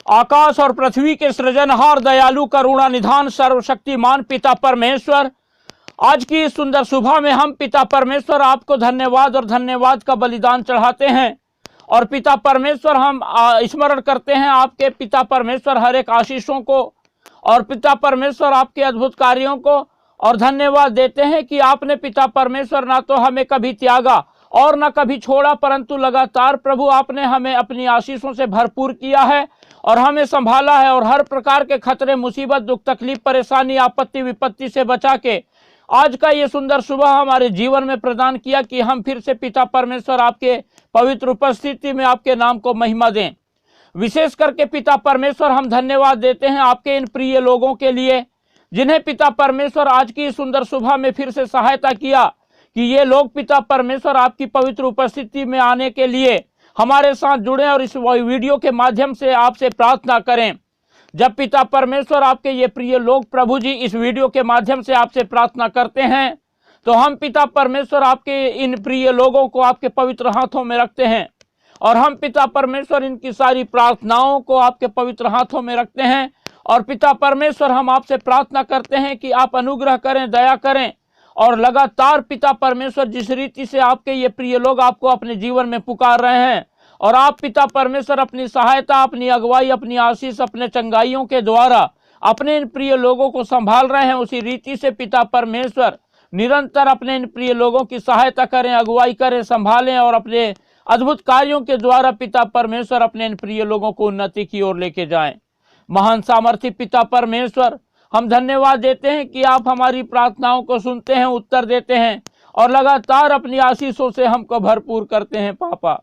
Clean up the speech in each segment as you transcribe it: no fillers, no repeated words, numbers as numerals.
आकाश और पृथ्वी के सृजनहार दयालु करुणा निधान सर्वशक्तिमान पिता परमेश्वर, आज की इस सुंदर सुबह में हम पिता परमेश्वर आपको धन्यवाद और धन्यवाद का बलिदान चढ़ाते हैं। और पिता परमेश्वर हम स्मरण करते हैं आपके पिता परमेश्वर हर एक आशीषों को, और पिता परमेश्वर आपके अद्भुत कार्यों को, और धन्यवाद देते हैं कि आपने पिता परमेश्वर ना तो हमें कभी त्यागा और ना कभी छोड़ा, परंतु लगातार प्रभु आपने हमें अपनी आशीषों से भरपूर किया है और हमें संभाला है, और हर प्रकार के खतरे, मुसीबत, दुख, तकलीफ, परेशानी, आपत्ति, विपत्ति से बचा के आज का ये सुंदर सुबह हमारे जीवन में प्रदान किया कि हम फिर से पिता परमेश्वर आपके पवित्र उपस्थिति में आपके नाम को महिमा दें। विशेष करके पिता परमेश्वर हम धन्यवाद देते हैं आपके इन प्रिय लोगों के लिए, जिन्हें पिता परमेश्वर आज की सुंदर सुबह में फिर से सहायता किया कि ये लोग पिता परमेश्वर आपकी पवित्र उपस्थिति में आने के लिए हमारे साथ जुड़े और इस वीडियो के माध्यम से आपसे प्रार्थना करें। जब पिता परमेश्वर आपके ये प्रिय लोग प्रभु जी इस वीडियो के माध्यम से आपसे प्रार्थना करते हैं, तो हम पिता परमेश्वर आपके इन प्रिय लोगों को आपके पवित्र हाथों में रखते हैं, और हम पिता परमेश्वर इनकी सारी प्रार्थनाओं को आपके पवित्र हाथों में रखते हैं। और पिता परमेश्वर हम आपसे प्रार्थना करते हैं कि आप अनुग्रह करें, दया करें, और लगातार पिता परमेश्वर जिस रीति से आपके ये प्रिय लोग आपको अपने जीवन में पुकार रहे हैं, और आप पिता परमेश्वर अपनी सहायता, अपनी अगुवाई, अपनी आशीष, अपने चंगाइयों के द्वारा अपने इन प्रिय लोगों को संभाल रहे हैं, उसी रीति से पिता परमेश्वर निरंतर अपने इन प्रिय लोगों की सहायता करें, अगुवाई करें, संभालें, और अपने अद्भुत कार्यों के द्वारा पिता परमेश्वर अपने इन प्रिय लोगों को उन्नति की ओर लेके जाएं। महान सामर्थी पिता परमेश्वर, हम धन्यवाद देते हैं कि आप हमारी प्रार्थनाओं को सुनते हैं, उत्तर देते हैं, और लगातार अपनी आशीषों से हमको भरपूर करते हैं। पापा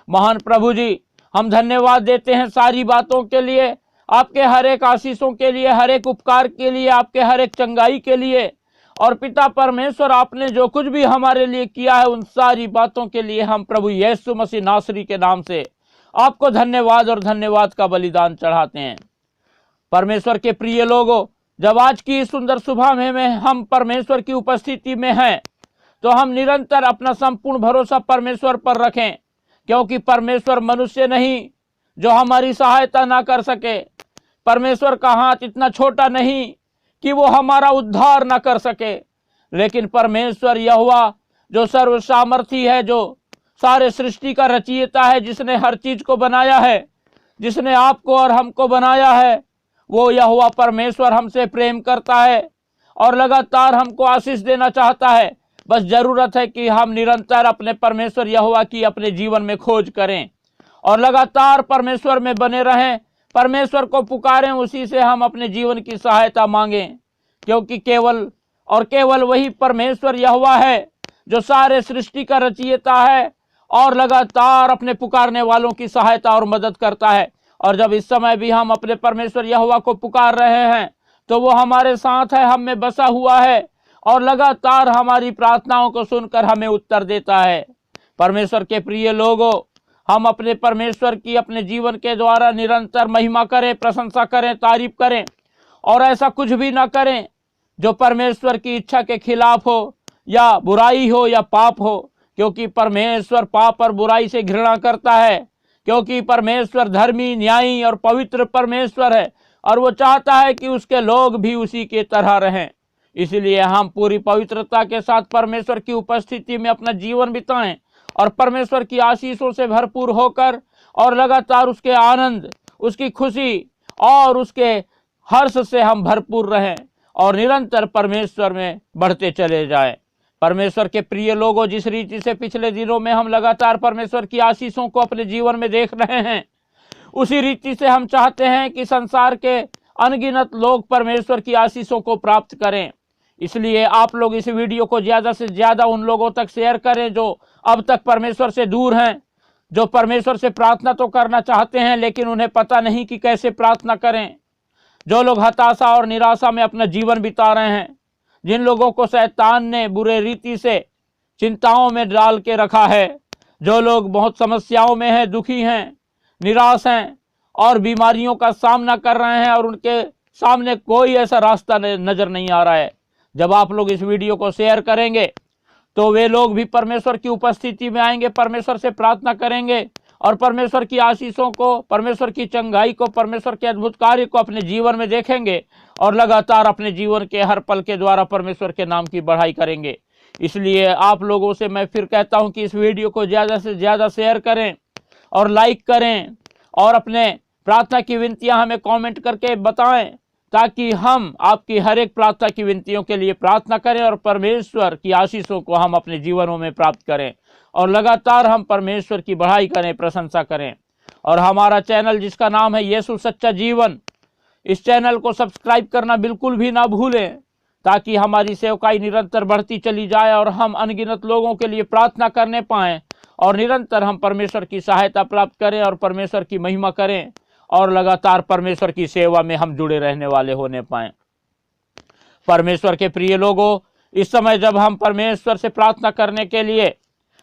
महान प्रभु जी, हम धन्यवाद देते हैं सारी बातों के लिए, आपके हर एक आशीषों के लिए, हर एक उपकार के लिए, आपके हर एक चंगाई के लिए। और पिता परमेश्वर आपने जो कुछ भी हमारे लिए किया है उन सारी बातों के लिए हम प्रभु यीशु मसीह नासरी के नाम से आपको धन्यवाद और धन्यवाद का बलिदान चढ़ाते हैं। परमेश्वर के प्रिय लोगों, जब आज की सुंदर सुबह में हम परमेश्वर की उपस्थिति में हैं, तो हम निरंतर अपना संपूर्ण भरोसा परमेश्वर पर रखें, क्योंकि परमेश्वर मनुष्य नहीं जो हमारी सहायता ना कर सके। परमेश्वर का हाथ इतना छोटा नहीं कि वो हमारा उद्धार ना कर सके, लेकिन परमेश्वर यहोवा जो सर्व सामर्थी है, जो सारे सृष्टि का रचयिता है, जिसने हर चीज को बनाया है, जिसने आपको और हमको बनाया है, वो यहोवा परमेश्वर हमसे प्रेम करता है और लगातार हमको आशीष देना चाहता है। बस जरूरत है कि हम निरंतर अपने परमेश्वर यहोवा की अपने जीवन में खोज करें और लगातार परमेश्वर में बने रहें, परमेश्वर को पुकारें, उसी से हम अपने जीवन की सहायता मांगें, क्योंकि केवल और केवल वही परमेश्वर यहोवा है जो सारे सृष्टि का रचयिता है और लगातार अपने पुकारने वालों की सहायता और मदद करता है। और जब इस समय भी हम अपने परमेश्वर यहोवा को पुकार रहे हैं, तो वो हमारे साथ है, हम में बसा हुआ है और लगातार हमारी प्रार्थनाओं को सुनकर हमें उत्तर देता है। परमेश्वर के प्रिय लोगों, हम अपने परमेश्वर की अपने जीवन के द्वारा निरंतर महिमा करें, प्रशंसा करें, तारीफ करें, और ऐसा कुछ भी ना करें जो परमेश्वर की इच्छा के खिलाफ हो, या बुराई हो, या पाप हो, क्योंकि परमेश्वर पाप और बुराई से घृणा करता है, क्योंकि परमेश्वर धर्मी, न्यायी और पवित्र परमेश्वर है, और वो चाहता है कि उसके लोग भी उसी के तरह रहें। इसलिए हम पूरी पवित्रता के साथ परमेश्वर की उपस्थिति में अपना जीवन बिताएं और परमेश्वर की आशीषों से भरपूर होकर और लगातार उसके आनंद, उसकी खुशी और उसके हर्ष से हम भरपूर रहें और निरंतर परमेश्वर में बढ़ते चले जाएं। परमेश्वर के प्रिय लोगों, जिस रीति से पिछले दिनों में हम लगातार परमेश्वर की आशीषों को अपने जीवन में देख रहे हैं, उसी रीति से हम चाहते हैं कि संसार के अनगिनत लोग परमेश्वर की आशीषों को प्राप्त करें। इसलिए आप लोग इस वीडियो को ज़्यादा से ज़्यादा उन लोगों तक शेयर करें जो अब तक परमेश्वर से दूर हैं, जो परमेश्वर से प्रार्थना तो करना चाहते हैं लेकिन उन्हें पता नहीं कि कैसे प्रार्थना करें, जो लोग हताशा और निराशा में अपना जीवन बिता रहे हैं, जिन लोगों को शैतान ने बुरे रीति से चिंताओं में डाल के रखा है, जो लोग बहुत समस्याओं में हैं, दुखी हैं, निराश हैं और बीमारियों का सामना कर रहे हैं और उनके सामने कोई ऐसा रास्ता नज़र नहीं आ रहा है। जब आप लोग इस वीडियो को शेयर करेंगे तो वे लोग भी परमेश्वर की उपस्थिति में आएंगे, परमेश्वर से प्रार्थना करेंगे और परमेश्वर की आशीषों को, परमेश्वर की चंगाई को, परमेश्वर के अद्भुत कार्य को अपने जीवन में देखेंगे और लगातार अपने जीवन के हर पल के द्वारा परमेश्वर के नाम की बढ़ाई करेंगे। इसलिए आप लोगों से मैं फिर कहता हूं कि इस वीडियो को ज़्यादा से ज़्यादा शेयर करें और लाइक करें और अपने प्रार्थना की विनतियां हमें कमेंट करके बताएं, ताकि हम आपकी हर एक प्रार्थना की विनतियों के लिए प्रार्थना करें और परमेश्वर की आशीषों को हम अपने जीवनों में प्राप्त करें और लगातार हम परमेश्वर की बढ़ाई करें, प्रशंसा करें। और हमारा चैनल जिसका नाम है यीशु सच्चा जीवन, इस चैनल को सब्सक्राइब करना बिल्कुल भी ना भूलें, ताकि हमारी सेवकाई निरंतर बढ़ती चली जाए और हम अनगिनत लोगों के लिए प्रार्थना करने पाएँ और निरंतर हम परमेश्वर की सहायता प्राप्त करें और परमेश्वर की महिमा करें और लगातार परमेश्वर की सेवा में हम जुड़े रहने वाले होने पाएं। परमेश्वर के प्रिय लोगों, इस समय जब हम परमेश्वर से प्रार्थना करने के लिए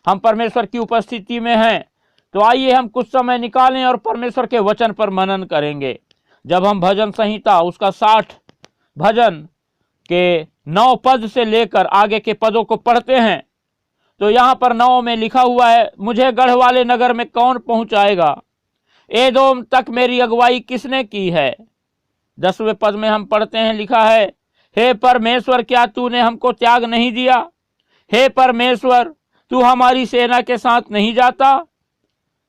हम परमेश्वर की उपस्थिति में हैं, तो आइए हम कुछ समय निकालें और परमेश्वर के वचन पर मनन करेंगे। जब हम भजन संहिता उसका 60 भजन के 9 पद से लेकर आगे के पदों को पढ़ते हैं, तो यहाँ पर 9 में लिखा हुआ है, मुझे गढ़ वाले नगर में कौन पहुंचाएगा, एदोम तक मेरी अगुवाई किसने की है। 10वें पद में हम पढ़ते हैं, लिखा है, हे परमेश्वर क्या तूने हमको त्याग नहीं दिया, हे परमेश्वर तू हमारी सेना के साथ नहीं जाता।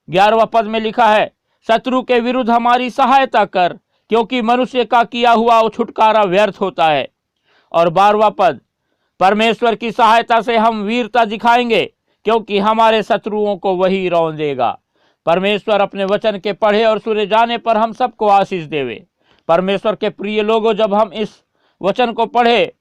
11वां पद में लिखा है, शत्रु के विरुद्ध हमारी सहायता कर, क्योंकि मनुष्य का किया हुआ छुटकारा व्यर्थ होता है। और 12वां पद, परमेश्वर की सहायता से हम वीरता दिखाएंगे, क्योंकि हमारे शत्रुओं को वही रौंदेगा। परमेश्वर अपने वचन के पढ़े और सुने जाने पर हम सबको आशीष देवे। परमेश्वर के प्रिय लोगों, जब हम इस वचन को पढ़े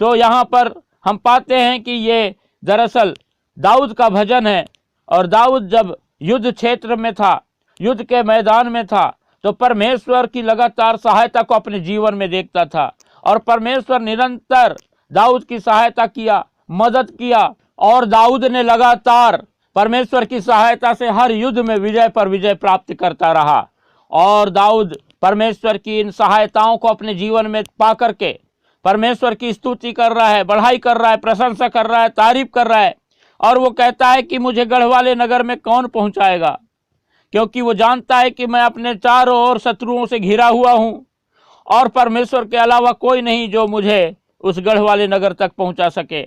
तो यहाँ पर हम पाते हैं कि ये दरअसल दाऊद का भजन है। और दाऊद जब युद्ध क्षेत्र में था, युद्ध के मैदान में था, तो परमेश्वर की लगातार सहायता को अपने जीवन में देखता था और परमेश्वर निरंतर दाऊद की सहायता किया, मदद किया और दाऊद ने लगातार परमेश्वर की सहायता से हर युद्ध में विजय पर विजय प्राप्त करता रहा। और दाऊद परमेश्वर की इन सहायताओं को अपने जीवन में पा करके परमेश्वर की स्तुति कर रहा है, बढ़ाई कर रहा है, प्रशंसा कर रहा है, तारीफ कर रहा है। और वो कहता है कि मुझे गढ़ वाले नगर में कौन पहुंचाएगा, क्योंकि वो जानता है कि मैं अपने चारों ओर शत्रुओं से घिरा हुआ हूँ और परमेश्वर के अलावा कोई नहीं जो मुझे उस गढ़ वाले नगर तक पहुंचा सके।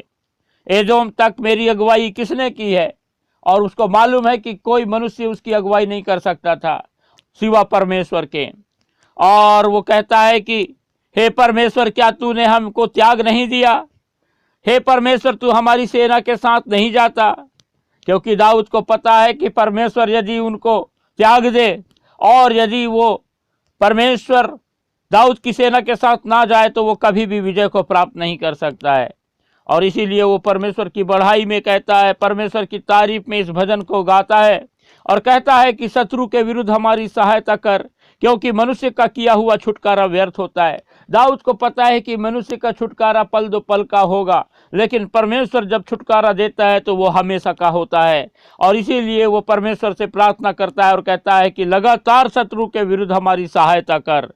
एदोम तक मेरी अगुवाई किसने की है, और उसको मालूम है कि कोई मनुष्य उसकी अगुवाई नहीं कर सकता था सिवा परमेश्वर के। और वो कहता है कि हे परमेश्वर क्या तूने हमको त्याग नहीं दिया, हे परमेश्वर तू हमारी सेना के साथ नहीं जाता। क्योंकि दाऊद को पता है कि परमेश्वर यदि उनको त्याग दे और यदि वो परमेश्वर दाऊद की सेना के साथ ना जाए तो वो कभी भी विजय को प्राप्त नहीं कर सकता है। और इसीलिए वो परमेश्वर की बढ़ाई में कहता है, परमेश्वर की तारीफ में इस भजन को गाता है और कहता है कि शत्रु के विरुद्ध हमारी सहायता कर, क्योंकि मनुष्य का किया हुआ छुटकारा व्यर्थ होता है। दाऊद को पता है कि मनुष्य का छुटकारा पल दो पल का होगा, लेकिन परमेश्वर जब छुटकारा देता है तो वो हमेशा का होता है। और इसीलिए वो परमेश्वर से प्रार्थना करता है और कहता है कि लगातार शत्रु के विरुद्ध हमारी सहायता कर।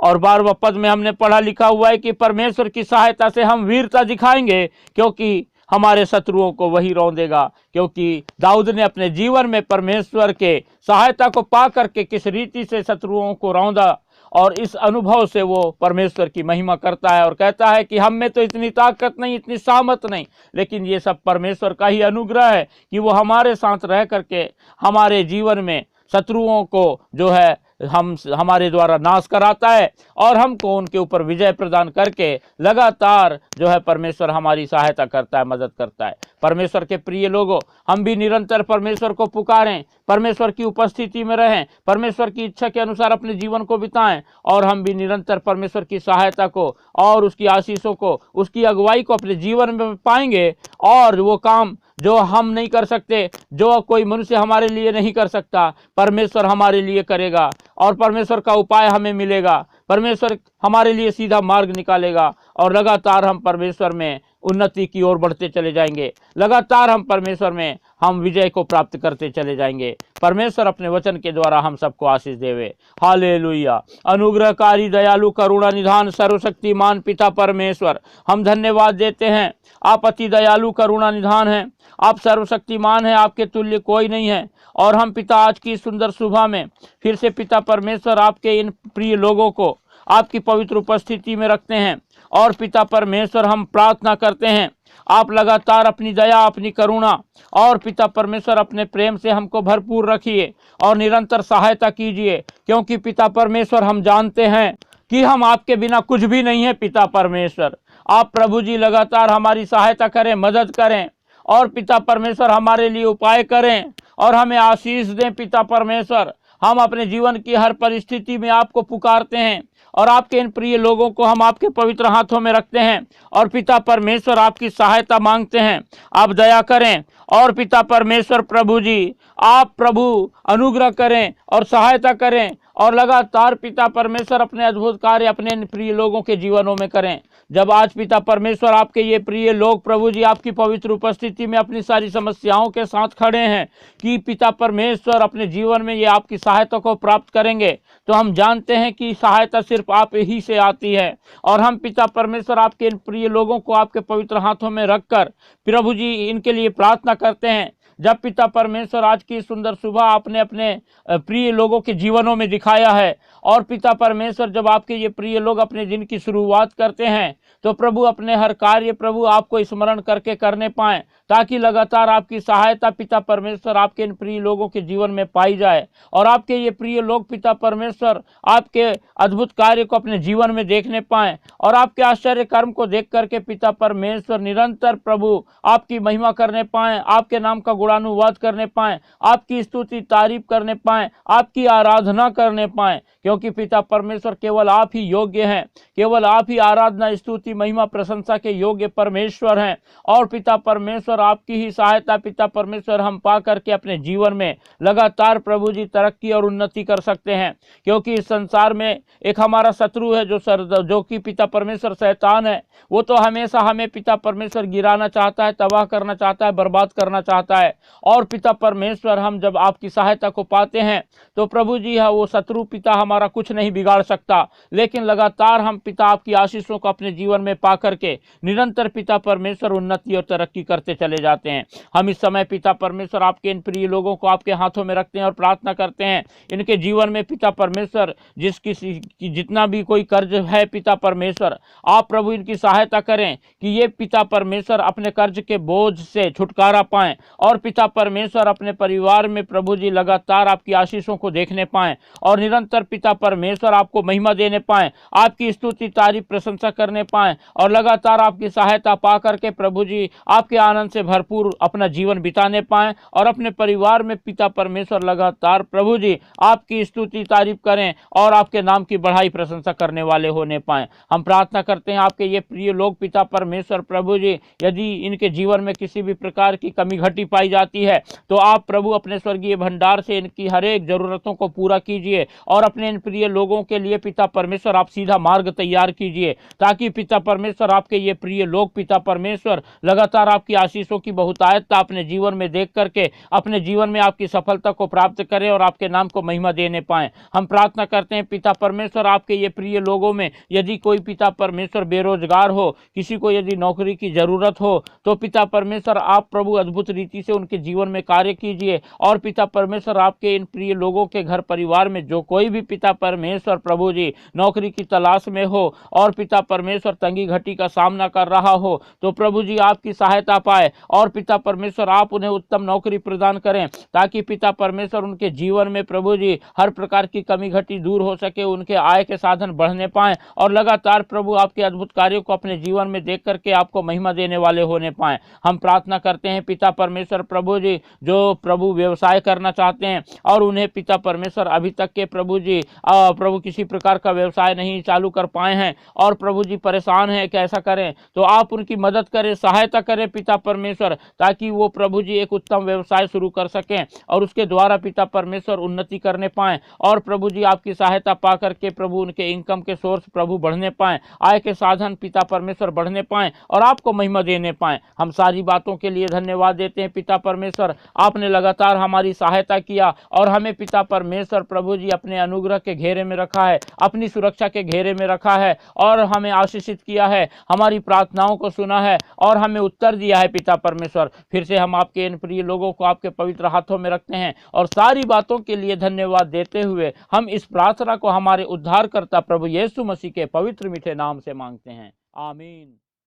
और 12वां पद में हमने पढ़ा लिखा हुआ है कि परमेश्वर की सहायता से हम वीरता दिखाएंगे, क्योंकि हमारे शत्रुओं को वही रौंदेगा। क्योंकि दाऊद ने अपने जीवन में परमेश्वर के सहायता को पा करके किस रीति से शत्रुओं को रौंदा, और इस अनुभव से वो परमेश्वर की महिमा करता है और कहता है कि हम में तो इतनी ताकत नहीं, इतनी सामत नहीं, लेकिन ये सब परमेश्वर का ही अनुग्रह है कि वो हमारे साथ रह करके हमारे जीवन में शत्रुओं को जो है हमारे द्वारा नाश कराता है और हमको उनके ऊपर विजय प्रदान करके लगातार जो है परमेश्वर हमारी सहायता करता है, मदद करता है। परमेश्वर के प्रिय लोगों, हम भी निरंतर परमेश्वर को पुकारें, परमेश्वर की उपस्थिति में रहें, परमेश्वर की इच्छा के अनुसार अपने जीवन को बिताएं और हम भी निरंतर परमेश्वर की सहायता को और उसकी आशीषों को, उसकी अगुवाई को अपने जीवन में पाएंगे। और वो काम जो हम नहीं कर सकते, जो कोई मनुष्य हमारे लिए नहीं कर सकता, परमेश्वर हमारे लिए करेगा। और परमेश्वर का उपाय हमें मिलेगा। परमेश्वर हमारे लिए सीधा मार्ग निकालेगा और लगातार हम परमेश्वर में उन्नति की ओर बढ़ते चले जाएंगे। लगातार हम परमेश्वर में हम विजय को प्राप्त करते चले जाएंगे। परमेश्वर अपने वचन के द्वारा हम सबको आशीष देवे। हालेलुया। अनुग्रहकारी, दयालु, करुणा निधान, सर्वशक्तिमान पिता परमेश्वर, हम धन्यवाद देते हैं। आप अति दयालु, करुणा निधान हैं, आप सर्वशक्तिमान हैं, आपके तुल्य कोई नहीं है। और हम पिता आज की सुंदर सुबह में फिर से पिता परमेश्वर आपके इन प्रिय लोगों को आपकी पवित्र उपस्थिति में रखते हैं। और पिता परमेश्वर हम प्रार्थना करते हैं, आप लगातार अपनी दया, अपनी करुणा और पिता परमेश्वर अपने प्रेम से हमको भरपूर रखिए और निरंतर सहायता कीजिए, क्योंकि पिता परमेश्वर हम जानते हैं कि हम आपके बिना कुछ भी नहीं है। पिता परमेश्वर आप प्रभु जी लगातार हमारी सहायता करें, मदद करें और पिता परमेश्वर हमारे लिए उपाय करें और हमें आशीष दें। पिता परमेश्वर हम अपने जीवन की हर परिस्थिति में आपको पुकारते हैं और आपके इन प्रिय लोगों को हम आपके पवित्र हाथों में रखते हैं और पिता परमेश्वर आपकी सहायता मांगते हैं। आप दया करें और पिता परमेश्वर प्रभु जी आप प्रभु अनुग्रह करें और सहायता करें और लगातार पिता परमेश्वर अपने अद्भुत कार्य अपने इन प्रिय लोगों के जीवनों में करें। जब आज पिता परमेश्वर आपके ये प्रिय लोग प्रभु जी आपकी पवित्र उपस्थिति में अपनी सारी समस्याओं के साथ खड़े हैं कि पिता परमेश्वर अपने जीवन में ये आपकी सहायता को प्राप्त करेंगे, तो हम जानते हैं कि सहायता सिर्फ आप ही से आती है। और हम पिता परमेश्वर आपके इन प्रिय लोगों को आपके पवित्र हाथों में रखकर प्रभु जी इनके लिए प्रार्थना करते हैं। जब पिता परमेश्वर आज की सुंदर सुबह आपने अपने प्रिय लोगों के जीवनों में दिखाया है और पिता परमेश्वर जब आपके ये प्रिय लोग अपने दिन की शुरुआत करते हैं तो प्रभु अपने हर कार्य प्रभु आपको स्मरण करके करने पाएं, ताकि लगातार आपकी सहायता पिता परमेश्वर आपके इन प्रिय लोगों के जीवन में पाई जाए और आपके ये प्रिय लोग पिता परमेश्वर आपके अद्भुत कार्य को अपने जीवन में देखने पाएं और आपके आश्चर्य कर्म को देख करके पिता परमेश्वर निरंतर प्रभु आपकी महिमा करने पाएं, आपके नाम का गुणानुवाद करने पाएं, आपकी स्तुति तारीफ करने पाएं, आपकी आराधना करने पाएं, क्योंकि पिता परमेश्वर केवल आप ही योग्य हैं, केवल आप ही आराधना स्तुति महिमा प्रशंसा के योग्य परमेश्वर हैं। और पिता परमेश्वर आपकी ही सहायता पिता परमेश्वर हम पा करके अपने जीवन में लगातार प्रभु जी तरक्की और उन्नति कर सकते हैं, क्योंकि इस संसार में एक हमारा शत्रु है जो कि पिता परमेश्वर शैतान है। वो तो हमेशा हमें पिता परमेश्वर गिराना चाहता है, तबाह करना चाहता है, बर्बाद करना चाहता है। और पिता परमेश्वर हम जब आपकी सहायता को पाते हैं तो प्रभु जी है वो शत्रु पिता हमारा कुछ नहीं बिगाड़ सकता, लेकिन लगातार हम पिता आपकी आशीषों को अपने जीवन में पा करके निरंतर पिता परमेश्वर उन्नति और तरक्की करते चले जाते हैं। हम इस समय पिता परमेश्वर आपके इन प्रिय लोगों को आपके हाथों में रखते हैं और प्रार्थना करते हैं इनके जीवन में पिता परमेश्वर जिसकी जितना भी कोई कर्ज है पिता परमेश्वर आप प्रभु इनकी सहायता करें कि ये पिता परमेश्वर अपने कर्ज के बोझ से छुटकारा पाएं और पिता परमेश्वर अपने परिवार में प्रभु जी लगातार आपकी आशीषों को देखने पाएं और निरंतर पिता परमेश्वर आपको महिमा देने पाएं, आपकी स्तुति तारीफ प्रशंसा करने पाएं और लगातार आपकी सहायता पा करके प्रभु जी आपके आनंद से भरपूर अपना जीवन बिताने पाएं और अपने परिवार में पिता परमेश्वर लगातार प्रभु जी आपकी स्तुति तारीफ करें और आपके नाम की बढ़ाई प्रशंसा करने वाले होने पाएं। हम प्रार्थना करते हैं आपके ये प्रिय लोग पिता परमेश्वर प्रभु जी यदि इनके जीवन में किसी भी प्रकार की कमी घटी पाई जाती है तो आप प्रभु अपने स्वर्गीय भंडार से इनकी हर एक जरूरतों को पूरा कीजिए और अपने इन प्रिय लोगों के लिए पिता परमेश्वर आप सीधा मार्ग तैयार कीजिए, ताकि पिता परमेश्वर आपके ये प्रिय लोग पिता परमेश्वर लगातार आपकी आशीषों की बहुतायतता अपने जीवन में देख करके अपने जीवन में आपकी सफलता को प्राप्त करें और आपके नाम को महिमा देने पाएं। हम प्रार्थना करते हैं पिता परमेश्वर आपके ये प्रिय लोगों में यदि कोई पिता परमेश्वर बेरोजगार हो, किसी को यदि नौकरी की जरूरत हो तो पिता परमेश्वर आप प्रभु अद्भुत रीति से उनके जीवन में कार्य कीजिए और पिता परमेश्वर आपके इन प्रिय लोगों के घर परिवार में जो कोई भी पिता परमेश्वर प्रभु जी नौकरी की तलाश में हो और पिता परमेश्वर तंगी घटी का सामना कर रहा हो तो प्रभु जी आपकी सहायता पाए और पिता परमेश्वर आप उन्हें उत्तम नौकरी प्रदान करें, ताकि पिता परमेश्वर उनके जीवन में प्रभु जी हर प्रकार की कमी घटी दूर हो सके, उनके आय के साधन बढ़ने पाएं और लगातार प्रभु आपके अद्भुत कार्यों को अपने जीवन में देख करके आपको महिमा देने वाले होने पाएं। हम प्रार्थना करते हैं पिता परमेश्वर प्रभु जी जो प्रभु व्यवसाय करना चाहते हैं और उन्हें पिता परमेश्वर अभी तक के प्रभु जी प्रभु किसी प्रकार का व्यवसाय नहीं चालू कर पाए हैं और प्रभु जी परेशान हैं, कैसा करें, तो आप उनकी मदद करें, सहायता करें पिता परमेश्वर, ताकि वो प्रभु जी एक उत्तम व्यवसाय शुरू कर सकें और उसके द्वारा पिता परमेश्वर उन्नति करने पाएं और प्रभु जी आपकी सहायता पा करके प्रभु उनके इनकम के सोर्स प्रभु बढ़ने पाएं, आय के साधन पिता परमेश्वर बढ़ने पाएं और आपको महिमा देने पाएं। हम सारी बातों के लिए धन्यवाद देते हैं पिता परमेश्वर। आपने लगातार हमारी सहायता किया और हमें पिता परमेश्वर प्रभु जी अपने अनुग्रह के घेरे में रखा है, अपनी सुरक्षा के घेरे में रखा है और हमें आशीषित किया है, हमारी प्रार्थनाओं को सुना है और हमें उत्तर दिया है पिता परमेश्वर। फिर से हम आपके इन प्रिय लोगों को आपके पवित्र हाथों में रखते हैं और सारी बातों के लिए धन्यवाद देते हुए हम इस प्रार्थना को हमारे उद्धारकर्ता प्रभु यीशु मसीह के पवित्र मीठे नाम से मांगते हैं, आमीन।